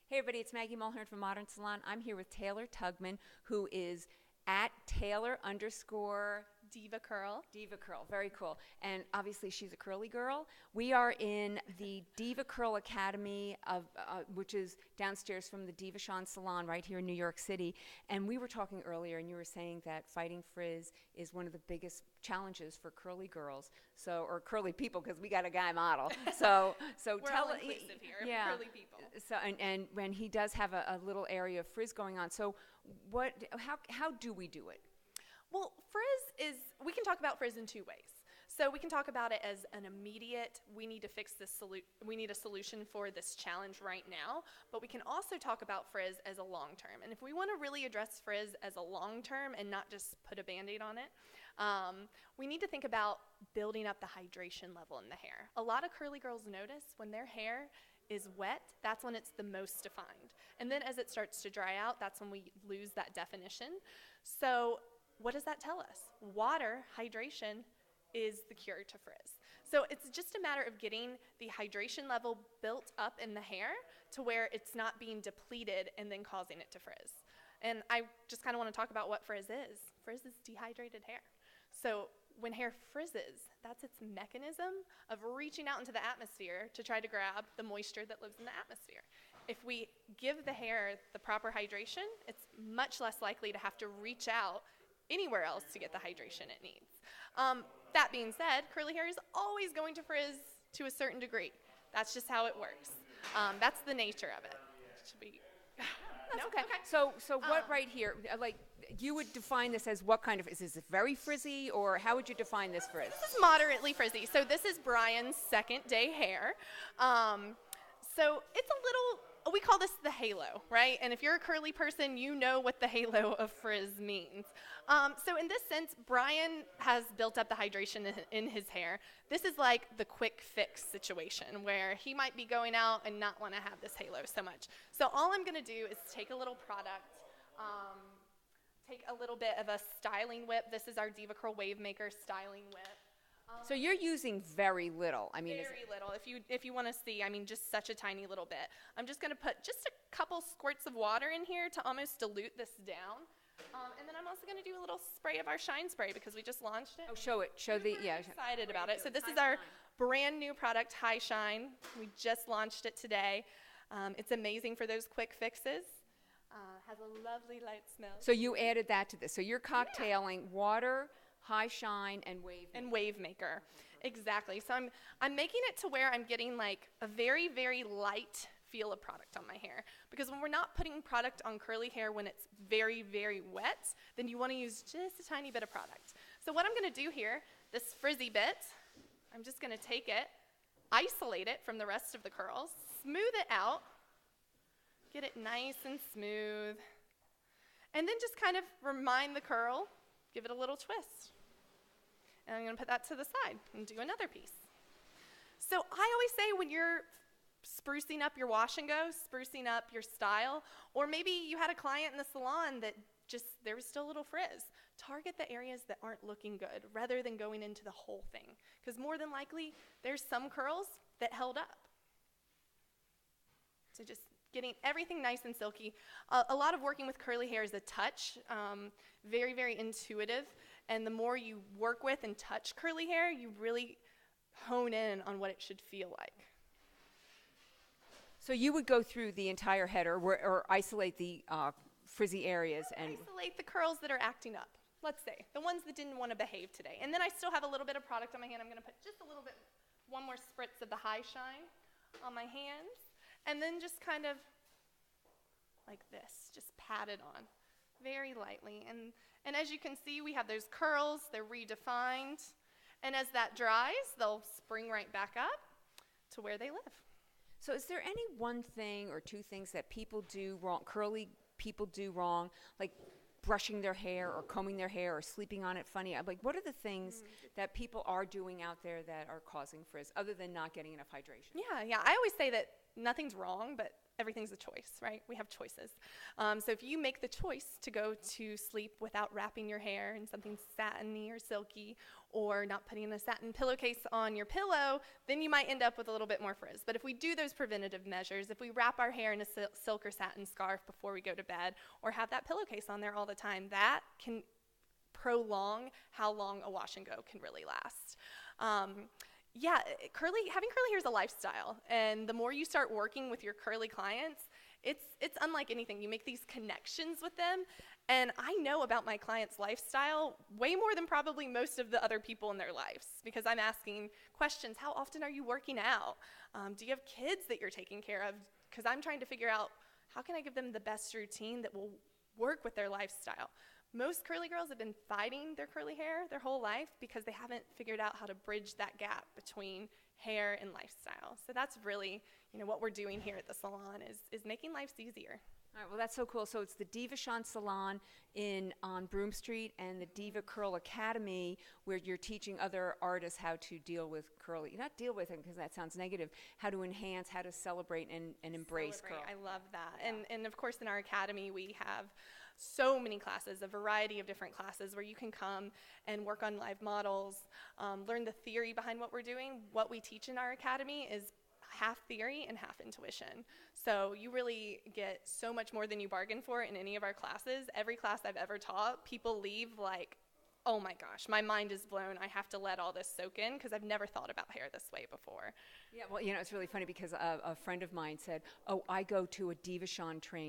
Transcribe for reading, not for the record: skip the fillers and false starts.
Hey everybody, it's Maggie Mulhern from Modern Salon. I'm here with Taylor Tugman, who is at Taylor underscore Diva Curl. Diva Curl. Very cool. And obviously she's a curly girl. We are in the Diva Curl Academy, which is downstairs from the Diva Sean Salon right here in New York City. And we were talking earlier, and you were saying that fighting frizz is one of the biggest challenges for curly girls, or curly people, because we got a guy model. So We're tell all inclusive here, yeah. curly people. So and when he does have a little area of frizz going on. So how do we do it? Well, we can talk about frizz in two ways. So we can talk about it as an immediate, we need to fix this, we need a solution for this challenge right now, but we can also talk about frizz as a long term. And if we want to really address frizz as a long term and not just put a Band-Aid on it, we need to think about building up the hydration level in the hair. A lot of curly girls notice when their hair is wet, that's when it's the most defined. And then as it starts to dry out, that's when we lose that definition. So what does that tell us? Water, hydration, is the cure to frizz. So it's just a matter of getting the hydration level built up in the hair to where it's not being depleted and then causing it to frizz. And I just kind of want to talk about what frizz is. Frizz is dehydrated hair. So when hair frizzes, that's its mechanism of reaching out into the atmosphere to try to grab the moisture that lives in the atmosphere. If we give the hair the proper hydration, it's much less likely to have to reach out anywhere else to get the hydration it needs. That being said, curly hair is always going to frizz to a certain degree. That's just how it works. That's the nature of it. Should be That's okay. So what right here, like you would define this as what kind of, is this very frizzy, or how would you define this frizz? This is moderately frizzy. So this is Brian's second day hair. So it's a little, we call this the halo, right? And if you're a curly person, you know what the halo of frizz means. So in this sense, Brian has built up the hydration in his hair. This is like the quick fix situation where he might be going out and not want to have this halo so much. So all I'm going to do is take a little product, take a little bit of a styling whip. This is our Diva Curl Wave Maker styling whip. So you're using very little. I mean, very little. If you want to see, I mean, just such a tiny little bit. I'm just going to put just a couple squirts of water in here to almost dilute this down. And then I'm also going to do a little spray of our Shine Spray because we just launched it. Oh, show it. Show the, yeah. Excited about it. So this is our brand new product, High Shine. We just launched it today. It's amazing for those quick fixes. Has a lovely light smell. So you added that to this. So you're cocktailing water, High Shine, and Wave Maker. And Wave Maker. Exactly. So I'm making it to where I'm getting like a very, very light feel of product on my hair. Because when we're not putting product on curly hair when it's very, very wet, then you want to use just a tiny bit of product. So what I'm going to do here, this frizzy bit, I'm just going to take it, isolate it from the rest of the curls, smooth it out, get it nice and smooth, and then just kind of remind the curl, give it a little twist. And I'm going to put that to the side and do another piece. So I always say when you're sprucing up your wash and go, sprucing up your style, or maybe you had a client in the salon that just, there was still a little frizz. Target the areas that aren't looking good rather than going into the whole thing. Because more than likely, there's some curls that held up. So just getting everything nice and silky. A lot of working with curly hair is a touch, very, very intuitive. And the more you work with and touch curly hair, you really hone in on what it should feel like. So you would go through the entire head or isolate the frizzy areas and isolate the curls that are acting up. Let's say the ones that didn't want to behave today. And then I still have a little bit of product on my hand. I'm going to put just a little bit, one more spritz of the High Shine on my hands, and then just kind of like this, just pat it on very lightly. And as you can see, we have those curls. They're redefined. And as that dries, they'll spring right back up to where they live. So is there any one thing or two things that people do wrong, curly people do wrong, like brushing their hair or combing their hair or sleeping on it funny? Like, what are the things that people are doing out there that are causing frizz other than not getting enough hydration? Yeah. I always say that nothing's wrong, but everything's a choice, right? We have choices. So if you make the choice to go to sleep without wrapping your hair in something satiny or silky, or not putting a satin pillowcase on your pillow, then you might end up with a little bit more frizz. But if we do those preventative measures, if we wrap our hair in a silk or satin scarf before we go to bed, or have that pillowcase on there all the time, that can prolong how long a wash and go can really last. Having curly hair is a lifestyle, and the more you start working with your curly clients, it's unlike anything. You make these connections with them, and I know about my clients' lifestyle way more than probably most of the other people in their lives, because I'm asking questions. How often are you working out? Do you have kids that you're taking care of? Because I'm trying to figure out, how can I give them the best routine that will work with their lifestyle? Most curly girls have been fighting their curly hair their whole life because they haven't figured out how to bridge that gap between hair and lifestyle. So that's really, what we're doing here at the salon is making life easier. All right, well, that's so cool. So it's the Diva Sean Salon on Broome Street and the Diva Curl Academy, where you're teaching other artists how to deal with curly, not deal with it because that sounds negative, how to enhance, how to celebrate and embrace curl. I love that. Yeah. And of course in our academy we have so many classes, a variety of different classes where you can come and work on live models, learn the theory behind what we're doing. What we teach in our academy is half theory and half intuition. So you really get so much more than you bargain for in any of our classes. Every class I've ever taught, people leave like, oh my gosh, my mind is blown. I have to let all this soak in because I've never thought about hair this way before. Yeah, well, it's really funny because a friend of mine said, oh, I go to a Diva Sean training